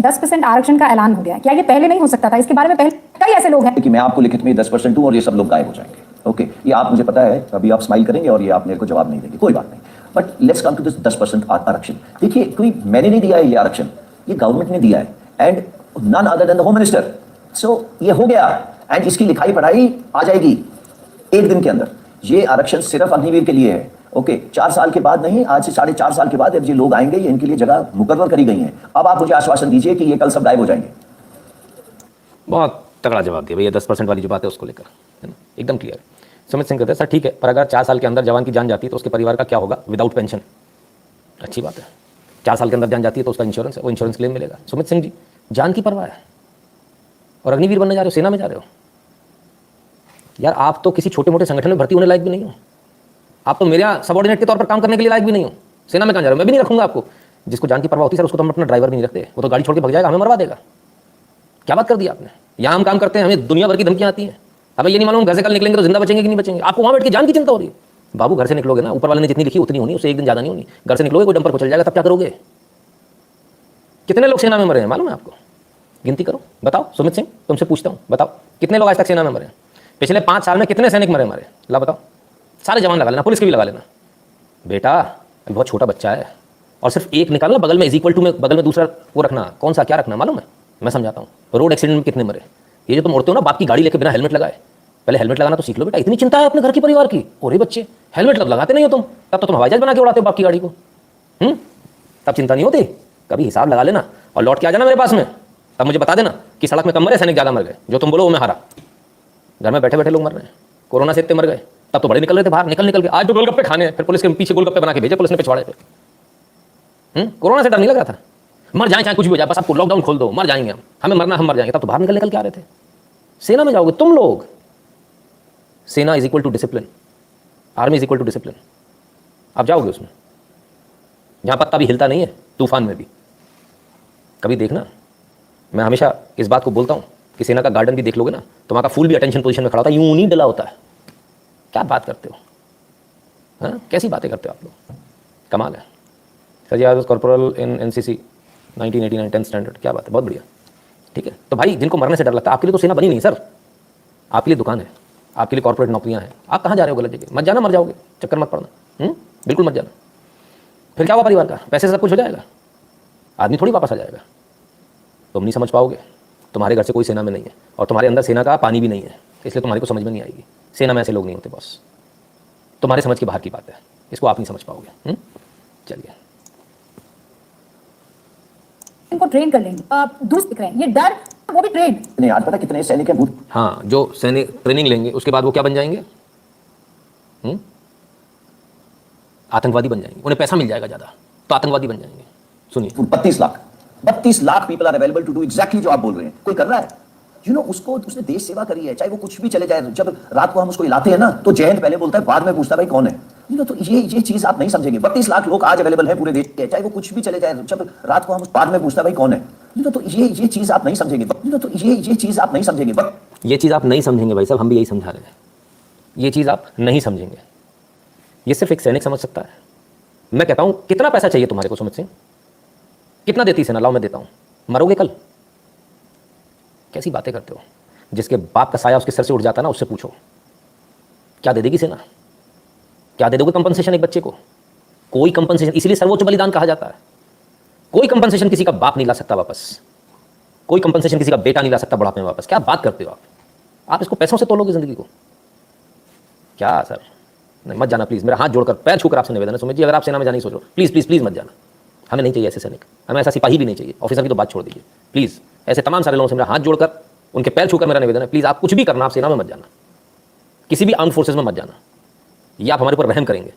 10% आरक्षण का ऐलान हो गया, क्या ये पहले नहीं हो सकता था? इसके बारे में पहले कई ऐसे लोग हैं कि मैं आपको लिखित में 10% दूं और ये सब लोग गायब हो जाएंगे। ओके, ये आप, मुझे पता है अभी आप स्माइल करेंगे और ये आप मेरे को जवाब नहीं देंगे, कोई बात नहीं। But let's come to this 10% आरक्षण। देखिए, कोई मैंने नहीं दिया है ये आरक्षण, ये गवर्नमेंट ने दिया है, and none other than the home minister. So ये हो गया, एंड इसकी लिखाई पढ़ाई आ जाएगी एक दिन के अंदर। ये आरक्षण सिर्फ अग्निवीर के लिए है। ओके, 4 साल के बाद नहीं, आज से 4.5 साल के बाद अब ये लोग आएंगे, ये इनके लिए जगह मुकर्रर करी गई है। अब आप मुझे आश्वासन दीजिए कि ये कल सब गायब हो जाएंगे। बहुत तगड़ा जवाब दिया भैया, 10% वाली जो बात है उसको लेकर, है ना, एकदम क्लियर। सुमित सिंह कहते हैं सर ठीक है, पर अगर 4 साल के अंदर जवान की जान जाती है तो उसके परिवार का क्या होगा विदाउट पेंशन? अच्छी बात है, 4 साल के अंदर जान जाती है तो उसका इंश्योरेंस है, वो इंश्योरेंस क्लेम मिलेगा। सुमित सिंह जी, जान की परवाह है और अग्निवीर बनने जा रहे हो, सेना में जा रहे हो। यार आप तो किसी छोटे मोटे संगठन में भर्ती होने लायक भी नहीं हो, आप तो मेरे यहाँ सबॉर्डिनेट के तौर पर काम करने के लिए लायक भी नहीं हो। सेना में कहाँ जा रहे हो? मैं भी नहीं रखूंगा आपको। जिसको जान की परवाह होती है सर, उसको तो हम अपना ड्राइवर भी नहीं रखते, वो तो गाड़ी छोड़ के भग जाएगा, हमें मरवा देगा। क्या बात कर दी आपने? यहाँ हम काम करते हैं, हमें दुनिया भर की धमकियाँ आती हैं, हमें ये नहीं मालूम घर से कल निकलेंगे तो जिंदा बचेंगे कि नहीं बचेंगे। आपको वहाँ बैठ के जान की चिंता हो रही है। बाबू घर से निकलोगे ना, ऊपर वाले ने जितनी लिखी उतनी होनी, उससे एक दिन ज़्यादा नहीं होनी। घर से निकलोगे, कोई डंपर को चल जाएगा, तब क्या करोगे? कितने लोग सेना में मरे हैं मालूम है आपको? गिनती करो, बताओ। सुमित सिंह, तुमसे पूछता हूँ, बताओ कितने लोग आज तक सेना में मरे? पिछले 5 साल में कितने सैनिक मरे हमारे? ला बताओ। सारे जवान लगा लेना, पुलिस के भी लगा लेना। बेटा अभी बहुत छोटा बच्चा है, और सिर्फ एक निकालना, बगल में इज इक्वल टू में बगल में दूसरा वो रखना। कौन सा क्या रखना मालूम है? मैं समझाता हूँ। रोड एक्सीडेंट में कितने मरे? ये जो तुम उड़ते हो ना बाप की गाड़ी लेके बिना हेलमेट लगाए, पहले हेलमेट लगाना तो सीख लो बेटा। इतनी चिंता है अपने घर की परिवार की? और बच्चे हेलमेट लगाते नहीं हो तुम, तब तो तुम हवाई जहाज बना के उड़ाते हो बाप की गाड़ी को। तब चिंता नहीं होती। कभी हिसाब लगा लेना और लौट के आ जाना मेरे पास में, तब मुझे बता देना कि सड़क में कम मरे, सैनिक ज़्यादा मर गए। जो तुम बोलो वो मैं हारा। घर में बैठे बैठे लोग मर रहे हैं, कोरोना से इतने मर गए, तब तो बड़े निकल रहे थे बाहर, निकल के आज तो गोलगप्पे खाने हैं, फिर पुलिस के पीछे गोलगप्पे बना के भेजे पुलिस ने पिछवाड़े पे। कोरोना से डर नहीं लगा था, मर जाए चाहे कुछ भी हो जाए, बस आपको लॉकडाउन खोल दो, मर जाएंगे हम, हमें मरना हम मर जाएंगे। तब तो बाहर निकल के आ रहे थे। सेना में जाओगे तुम लोग, सेना is equal to discipline, army is equal to discipline. आप जाओगे उसमें जहां पत्ता भी हिलता नहीं है, तूफान में भी। कभी देखना, मैं हमेशा इस बात को बोलता हूं कि सेना का गार्डन भी देख लोगे ना, तो वहां का फूल भी अटेंशन पोजीशन में खड़ा होता है, यूं नहीं डला होता है। क्या बात करते हो? हाँ, कैसी बातें करते हो आप लोग, कमाल है। Sir ji, I was corporal in NCC 1989 10th standard. क्या बात है, बहुत बढ़िया। ठीक है, तो भाई जिनको मरने से डर लगता है, आपके लिए तो सेना बनी नहीं सर, आपके लिए दुकान है, आपके लिए कॉर्पोरेट नौकरियां हैं। आप कहाँ जा रहे हो गलत जगह? मत जाना, मर जाओगे, चक्कर मत पड़ना। बिल्कुल मत जाना। फिर क्या हुआ परिवार का? पैसे से सब कुछ हो जाएगा, आदमी थोड़ी वापस आ जाएगा। तुम नहीं समझ पाओगे, तुम्हारे घर से कोई सेना में नहीं है और तुम्हारे अंदर सेना का पानी भी नहीं है, इसलिए तुम्हारे को समझ में नहीं आएगी। सेना में ऐसे लोग नहीं होते बॉस, तुम्हारे समझ के बाहर की बात है, इसको आप नहीं समझ पाओगे। चलिए, इनको ट्रेन कर लेंगे, दूसरी दिख रहे हैं, ये डर वो भी ट्रेन नहीं। आज पता कितने सैनिक हैं? हाँ, जो सैनिक ट्रेनिंग लेंगे उसके बाद वो क्या बन जाएंगे? आतंकवादी बन जाएंगे। उन्हें पैसा मिल जाएगा ज़्यादा तो आतंकवादी बन जाएंगे। सुनिए, 32 lakh people are available to do exactly जो आप बोल रहे हैं। कोई कर रहा है? उसको, उसने देश सेवा करी है, चाहे वो कुछ भी चले जाए। जब रात को हम उसको हिलाते हैं ना, तो जय हिंद पहले बोलता है, बाद में पूछता है भाई कौन है। तो ये चीज आप नहीं समझेंगे। 32 लाख लोग आज अवेलेबल है पूरे देश के, चाहे वो कुछ भी चले जाए। जब रात को हम बाद में पूछता है भाई कौन है। तो ये चीज आप नहीं समझेंगे। तो ये चीज आप नहीं समझेंगे। ये चीज़ आप नहीं समझेंगे भाई साहब, हम भी यही समझा रहे हैं। ये चीज़ आप नहीं समझेंगे, ये सिर्फ एक सैनिक समझ सकता है। मैं कहता हूं, कितना पैसा चाहिए तुम्हारे को सुमित सिंह? कितना देती सेना? लाओ मैं देता हूं। मरोगे कल? कैसी बातें करते हो? जिसके बाप का साया उसके सर से उठ जाता ना, उससे पूछो क्या दे देगी सेना? क्या दे दोगे कंपनसेशन एक बच्चे को? कोई कंपनसेशन, इसीलिए सर्वोच्च बलिदान कहा जाता है। कोई कंपनसेशन किसी का बाप नहीं ला सकता वापस, कोई कंपनसेशन किसी का बेटा नहीं ला सकता बुढ़ापे में वापस। क्या बात करते हो आप इसको पैसों से तोलोगे जिंदगी को? क्या सर, नहीं मत जाना प्लीज़। मेरा हाथ जोड़कर पैर छूकर आपसे निवेदन है सुमित जी, अगर आप सेना में जाने की सोच रहे हो, प्लीज़ प्लीज़ प्लीज़ मत जाना। हमें नहीं चाहिए ऐसे सैनिक, हमें ऐसा सिपाही भी नहीं चाहिए, ऑफिसर की तो बात छोड़ दीजिए प्लीज़। ऐसे तमाम सारे लोगों से मेरा हाथ जोड़कर, उनके पैर छूकर मेरा निवेदन है, प्लीज़ आप कुछ भी करना, आप सेना में मत जाना, किसी भी आर्म फोर्सेज में मत जाना। ये आप हमारे ऊपर रहम करेंगे,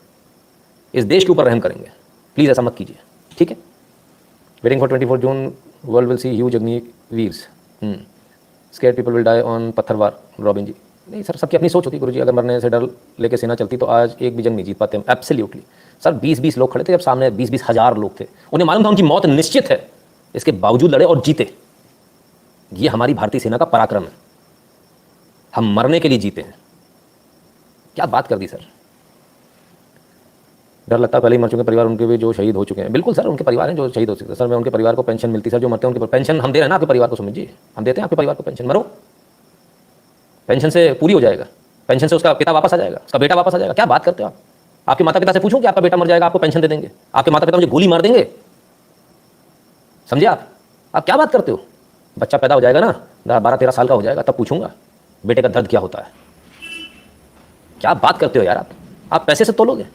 इस देश के ऊपर रहम करेंगे, प्लीज़ ऐसा मत कीजिए, ठीक है। Waiting for 24 June, world will see huge Agniveers, scared people will die on पत्थरवार। रॉबिन जी, नहीं सर, सबकी अपनी सोच होती है गुरुजी। अगर मरने से डर लेके सेना चलती तो आज एक भी जंग नहीं जीत पाते हम। एब्सोल्युटली सर, 20-20 लोग खड़े थे, अब सामने 20-20 हज़ार लोग थे, उन्हें मालूम था उनकी मौत निश्चित है, इसके बावजूद लड़े और जीते। ये हमारी भारतीय सेना का पराक्रम है, हम मरने के लिए जीते हैं। क्या बात कर दी सर। डर लगता है पहले ही मर चुके परिवार उनके भी जो शहीद हो चुके हैं। बिल्कुल सर, उनके परिवार हैं जो शहीद हो चुके हैं सर। मैं उनके परिवार को पेंशन मिलती सर, जो मरते हैं उनके पेंशन हम दे रहे हैं ना आपके परिवार को। सुमित जी, हम देते हैं आपके परिवार को पेंशन। मरो, पेंशन से पूरी हो जाएगा, पेंशन से उसका पिता वापस आ जाएगा, उसका बेटा वापस आ जाएगा। क्या बात करते हो आप? आपके माता पिता से पूछूं कि आपका बेटा मर जाएगा आपको पेंशन दे देंगे? आपके माता पिता मुझे गोली मार देंगे, समझे आप क्या बात करते हो? बच्चा पैदा हो जाएगा ना, 12-13 साल का हो जाएगा, तब पूछूंगा बेटे का दर्द क्या होता है। क्या बात करते हो यार आप पैसे से तोलोगे?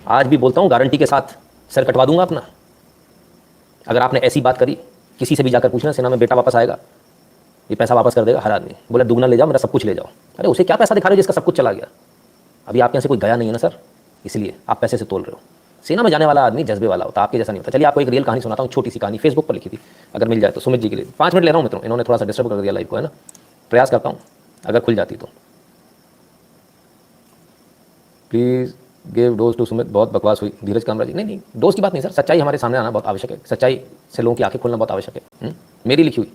आज भी बोलता हूं गारंटी के साथ सर कटवा दूंगा अपना। अगर आपने ऐसी बात करी, किसी से भी जाकर पूछना सेना में बेटा वापस आएगा, ये पैसा वापस कर देगा हर आदमी। बोला दुगना ले जाओ, मेरा सब कुछ ले जाओ। अरे उसे क्या पैसा दिखा रहे हो जिसका सब कुछ चला गया? अभी आपके यहाँ से कोई गया नहीं है ना सर, इसलिए आप पैसे से तोल रहे हो। सेना में जाने वाला आदमी जज्बे वाला होता, आपके जैसा नहीं होता। चलिए आपको एक रियल कहानी सुनाता हूँ, छोटी सी कहानी, फेसबुक पर लिखी थी, अगर मिल जाए तो सुमित जी के लिए 5 मिनट ले रहा हूँ मित्रों। इन्होंने थोड़ा सा डिस्टर्ब कर दिया लाइव को, है ना, प्रयास करता हूँ अगर खुल जाती तो। Please give dose to Sumit. बहुत बकवास हुई धीरज कामरा जी। नहीं, डोज की बात नहीं सर, सच्चाई हमारे सामने आना बहुत आवश्यक है। सच्चाई से लोगों की आंखें खोलना बहुत आवश्यक है। मेरी लिखी हुई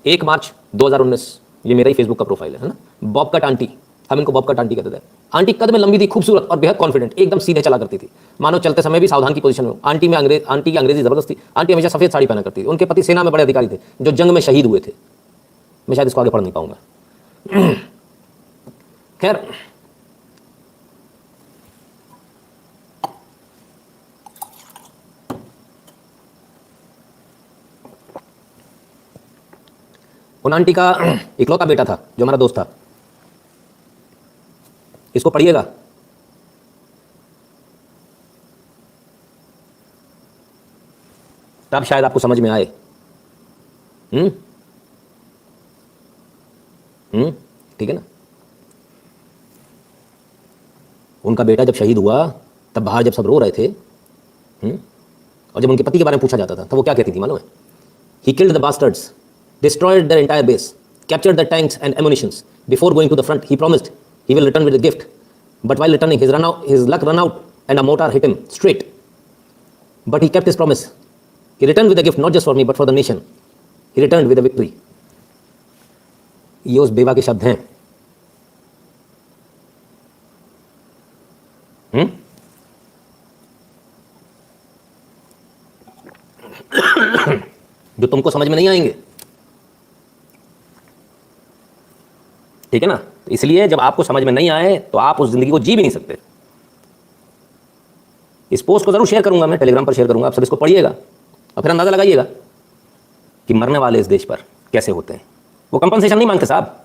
1 मार्च 2019, ये मेरा ही फेसबुक का प्रोफाइल है ना। बॉबकट आंटी, हम इनको बॉबकट आंटी कहते थे। आंटी कद में लंबी थी, खूबसूरत और बेहद कॉन्फिडेंट, एकदम सीधे चला करती थी, मानो चलते समय भी सावधान की पोजीशन में। आंटी की अंग्रेजी जबरदस्त थी। आंटी हमेशा सफेद साड़ी पहना करती थी। उनके पति सेना में बड़े अधिकारी थे जो जंग में शहीद हुए थे। मैं शायद इसको आगे पढ़ नहीं पाऊंगा। खैर, उन आंटी का इकलौता बेटा था जो हमारा दोस्त था। इसको पढ़िएगा। तब शायद आपको समझ में आए। ठीक है ना। उनका बेटा जब शहीद हुआ तब बाहर जब सब रो रहे थे, और जब उनके पति के बारे में पूछा जाता था तो वो क्या कहती थी मालूम है? He killed the bastards, destroyed their entire base, captured the tanks and ammunitions. Before going to the front, he promised he will return with a gift. But while returning, his luck ran out and a mortar hit him straight. But he kept his promise. He returned with a gift not just for me but for the nation. He returned with a victory. ये उस बेवा के शब्द हैं। जो तुमको समझ में नहीं आएंगे, ठीक है ना। तो इसलिए जब आपको समझ में नहीं आए तो आप उस जिंदगी को जी भी नहीं सकते। इस पोस्ट को जरूर शेयर करूंगा, मैं टेलीग्राम पर शेयर करूंगा, आप सब इसको पढ़िएगा और फिर अंदाजा लगाइएगा कि मरने वाले इस देश पर कैसे होते हैं। वो कंपनसेशन नहीं मांगते साहब।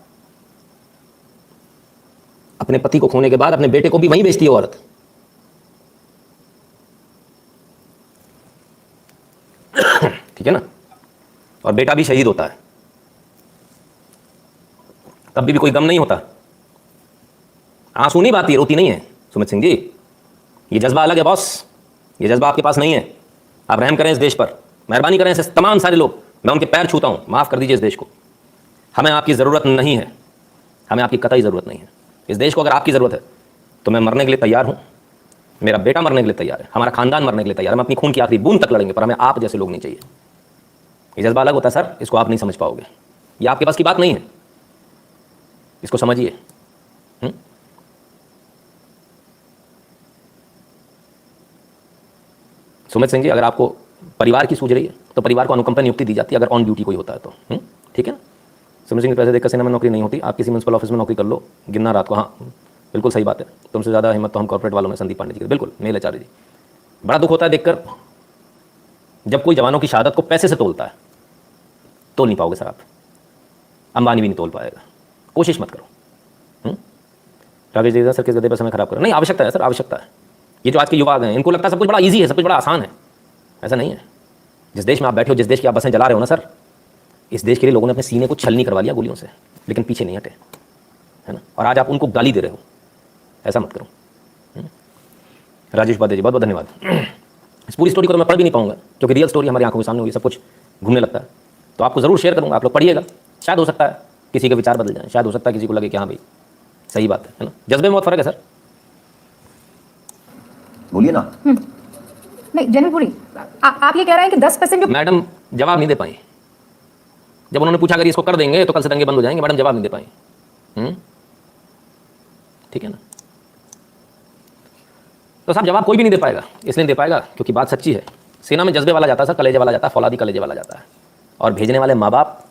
अपने पति को खोने के बाद अपने बेटे को भी वहीं बेचती है औरत। ठीक है ना। और बेटा भी शहीद होता है, तब भी कोई गम नहीं होता। आंसू नहीं बहाती, रोती नहीं है सुमित सिंह जी। ये जज्बा अलग है बॉस, ये जज्बा आपके पास नहीं है। आप रहम करें इस देश पर, मेहरबानी करें। ऐसे तमाम सारे लोग, मैं उनके पैर छूता हूं, माफ कर दीजिए इस देश को। हमें आपकी ज़रूरत नहीं है, हमें आपकी कतई ज़रूरत नहीं है। इस देश को अगर आपकी ज़रूरत है तो मैं मरने के लिए तैयार हूं, मेरा बेटा मरने के लिए तैयार है, हमारा खानदान मरने के लिए तैयार है। हम अपनी खून की आखिरी बूंद तक लड़ेंगे, पर हमें आप जैसे लोग नहीं चाहिए। ये जज्बा अलग होता है सर, इसको आप नहीं समझ पाओगे। ये आपके पास की बात नहीं है, इसको समझिए। सुमित सिंह जी, अगर आपको परिवार की सूझ रही है तो परिवार को अनुकंपा नियुक्ति दी जाती है अगर ऑन ड्यूटी कोई होता है तो। ठीक है ना। सुमित सिंह के पैसे देखकर सेना में नौकरी नहीं होती, आप किसी म्यूनसिपल ऑफिस में नौकरी कर लो, गिनना रात को। हाँ बिल्कुल सही बात है, तुमसे ज़्यादा हिम्मत तो हम कॉर्पोरेट वालों में। संदीप पांडे जी, बिल्कुल मेल आचार्य जी। बड़ा दुख होता है देखकर जब कोई जवानों की शहादत को पैसे से तोलता है। तोल नहीं पाओगे सर आप, अंबानी भी नहीं तोल पाएगा, कोशिश मत करो। राकेश जी, सर किस गद्दे पर समय खराब करो? नहीं, आवश्यकता है सर, आवश्यकता है। ये जो आज के युवा आ गए हैं, इनको लगता है सब कुछ बड़ा इजी है, सब कुछ बड़ा आसान है। ऐसा नहीं है। जिस देश में आप बैठे हो, जिस देश की आप बसें जला रहे हो ना सर, इस देश के लिए लोगों ने अपने सीने को छलनी करवा लिया गोलियों से, लेकिन पीछे नहीं हटे, है ना। और आज आप उनको गाली दे रहे हो, ऐसा मत करो। राजेश उपाध्याय जी, बहुत बहुत धन्यवाद। इस पूरी स्टोरी को तो मैं पढ़ भी नहीं पाऊंगा क्योंकि रियल स्टोरी हमारी आंखों के सामने हुई, सब कुछ घूमने लगता है। तो आपको ज़रूर शेयर करूँगा, आप लोग पढ़िएगा। शायद हो सकता है किसी के विचार बदल जाए, शायद हो सकता है किसी को लगे कि हाँ भाई सही बात है ना। जज्बे में बहुत फर्क है सर। बोलिए ना। नहीं जनरल पुरी, आप ये कह रहे हैं कि 10% जो मैडम जवाब नहीं दे पाई। जब उन्होंने पूछा अगर इसको कर देंगे तो कल से दंगे बंद हो जाएंगे, मैडम जवाब नहीं दे पाई। ठीक है ना। तो साहब जवाब कोई भी नहीं दे पाएगा, इसलिए नहीं दे पाएगा क्योंकि बात सच्ची है। सेना में जज्बे वाला जाता है सर, कलेजे वाला जाता है, फौलादी कलेजे वाला जाता है। और भेजने वाले माँ बाप,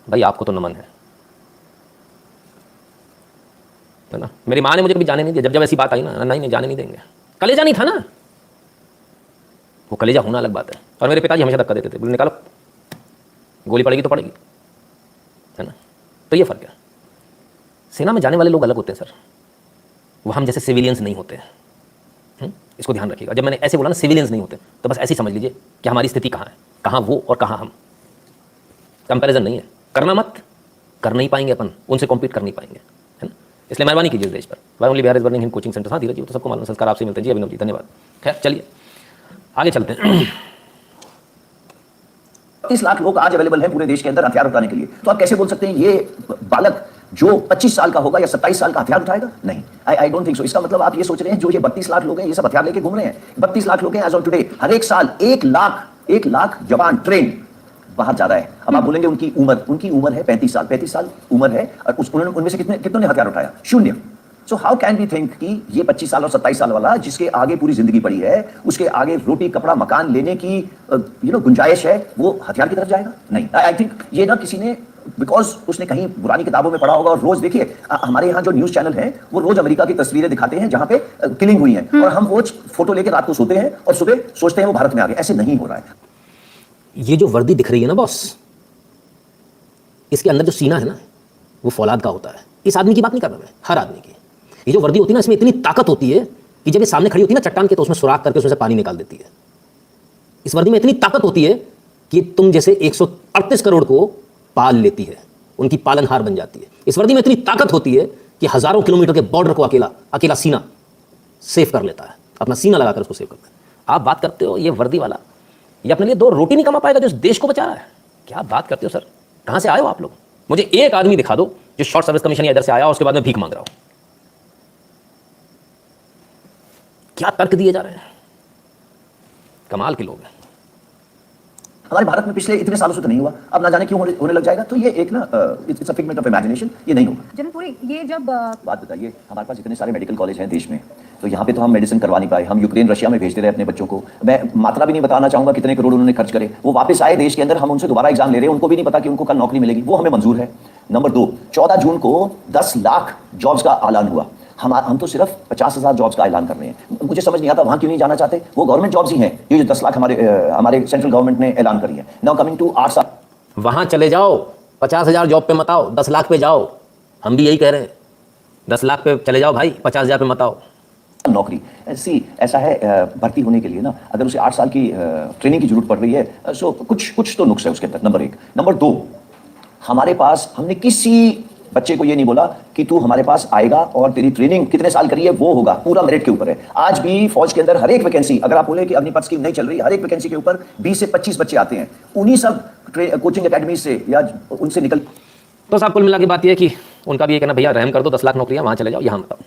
भाई आपको तो नमन है ना। मेरी माँ ने मुझे कभी जाने नहीं दिया, जब ऐसी बात आई ना, नहीं जाने नहीं देंगे। कलेजा नहीं था ना, वो कलेजा होना अलग बात है। और मेरे पिताजी हमेशा धक्का देते थे, बोले निकालो, गोली पड़ेगी तो पड़ेगी, है ना। तो ये फर्क है। सेना में जाने वाले लोग अलग होते हैं सर, वो हम जैसे सिविलियंस नहीं होते हैं। इसको ध्यान रखिएगा। जब मैंने ऐसे बोला ना सिविलियंस नहीं होते, तो बस ऐसे ही समझ लीजिए कि हमारी स्थिति कहाँ है, कहाँ वो और कहाँ हम। कंपैरिजन नहीं है, करना मत, कर नहीं पाएंगे अपन, उनसे कॉम्पीट कर नहीं पाएंगे, है ना। इसलिए मेहरबानी कीजिए इस देश पर। Why only Bihar is burning him coaching centre. हाँ धीरज जी, वो तो सबको मालूम, संस्कार आपसे मिलते हैं जी। अभिनव जी धन्यवाद। खैर चलिए आगे चलते हैं। 30 लाख लोग आज अवेलेबल हैं पूरे देश के अंदर हथियार उठाने के लिए। तो आप कैसे बोल सकते हैं ये बालक जो 25 साल का होगा या 27 साल का हथियार उठाएगा? नहीं, आई डोंट थिंक सो। इसका मतलब आप ये सोच रहे हैं जो ये 32 लाख लोग हैं ये सब हथियार लेके घूम रहे हैं। 32 लाख लोग हैं एज ऑन टुडे। हर एक साल 1 लाख जवान ट्रेन बाहर जा रहा है। अब आप बोलेंगे उनकी उम्र है 35 साल, 35 साल उम्र है और उनमें से कितनों ने हथियार उठाया? 0। So how can we think कि ये 25 साल और 27 साल वाला जिसके आगे पूरी जिंदगी पड़ी है, उसके आगे रोटी कपड़ा मकान लेने की गुंजाइश है, वो हथियार की तरफ जाएगा? नहीं। आई थिंक ये ना किसी ने बिकॉज उसने कहीं पुरानी किताबों में पढ़ा होगा। और रोज देखिए हमारे यहाँ जो न्यूज चैनल हैं वो रोज अमेरिका की तस्वीरें दिखाते हैं जहां पे किलिंग हुई है, और हम वो फोटो लेके रात को सोते हैं और सुबह सोचते हैं वो भारत में आ गए। ऐसे नहीं हो रहा है। ये जो वर्दी दिख रही है ना बॉस, इसके अंदर जो सीना है ना, वो फौलाद का होता है। इस आदमी की बात नहीं कर रहा मैं, हर आदमी की। ये जो वर्दी होती है ना, इसमें इतनी ताकत होती है कि जब ये सामने खड़ी होती है ना चट्टान के, तो उसमें सुराख करके उसमें से पानी निकाल देती है। इस वर्दी में इतनी ताकत होती है कि तुम जैसे 138 करोड़ को पाल लेती है, उनकी पालनहार बन जाती है। इस वर्दी में इतनी ताकत होती है कि हजारों किलोमीटर के बॉर्डर को अकेला सीना सेव कर लेता है, अपना सीना लगाकर उसको सेव करता है। आप बात करते हो ये वर्दी वाला, ये अपने लिए 2 रोटी नहीं कमा पाएगा जो इस देश को बचा रहा है? क्या बात करते हो सर, कहां से आए हो आप लोग? मुझे एक आदमी दिखा दो जो शॉर्ट सर्विस कमीशन या इधर से आया और उसके बाद में भीख मांग रहा हो। क्या तर्क दिए जा रहे हैं, कमाल के लोग हैं। हमारे भारत में पिछले इतने सालों से तो नहीं हुआ, अब ना जाने क्यों होने लग जाएगा। तो ये एक ना it's a figment of imagination, ये नहीं होगा। जनकपुरी ये जब बात बताइए, हमारे पास इतने सारे मेडिकल कॉलेज हैं देश में, तो यहाँ पे तो हम मेडिसिन करवा नहीं पाए। हम यूक्रेन रशिया में भेजते रहे अपने बच्चों को। मैं मात्रा भी नहीं बताना चाहूंगा कितने करोड़ उन्होंने खर्च करे। वो वापस आए देश के अंदर, हम उनसे दोबारा एग्जाम ले रहे हैं, उनको भी नहीं पता कि उनको कल नौकरी मिलेगी। वो हमें मंजूर है। नंबर 2, 14 जून को 10 लाख जॉब्स का ऐलान हुआ। हम तो सिर्फ 50,000 जॉब्स का ऐलान कर रहे हैं। मुझे समझ नहीं आता वहां क्यों नहीं जाना चाहते। वो गवर्नमेंट जॉब्स ही हैं ये जो 10 लाख हमारे सेंट्रल गवर्नमेंट ने ऐलान करी है। नाउ कमिंग टू 8 साल, वहां चले जाओ, 50,000 जॉब पे मत आओ, 10 लाख पे जाओ। हम भी यही कह रहे हैं, 10 लाख पे चले जाओ भाई, 50,000 पे मत आओ। नौकरी ऐसा है, भर्ती होने के लिए ना अगर उसे 8 साल की ट्रेनिंग की जरूरत पड़ रही है, सो कुछ तो नुक्स है उसके अंदर। नंबर 1। नंबर 2, हमारे पास हमने किसी बच्चे को ये नहीं बोला कि तू हमारे पास आएगा और तेरी ट्रेनिंग कितने साल करी है वो होगा, पूरा मेरिट के ऊपर है। आज भी फौज के अंदर हर एक वैकेंसी, अगर आप बोले कि अग्निपथ स्कीम नहीं चल रही, हर एक वैकेंसी के ऊपर 20 से 25 बच्चे आते हैं, उन्हीं सब कोचिंग अकेडमी से या उनसे निकल। तो साहब कुल मिला के बात यह है कि उनका भी ये कहना भैया रहम कर दो, 10 लाख नौकरियां वहां चले जाओ, यहां मत आओ।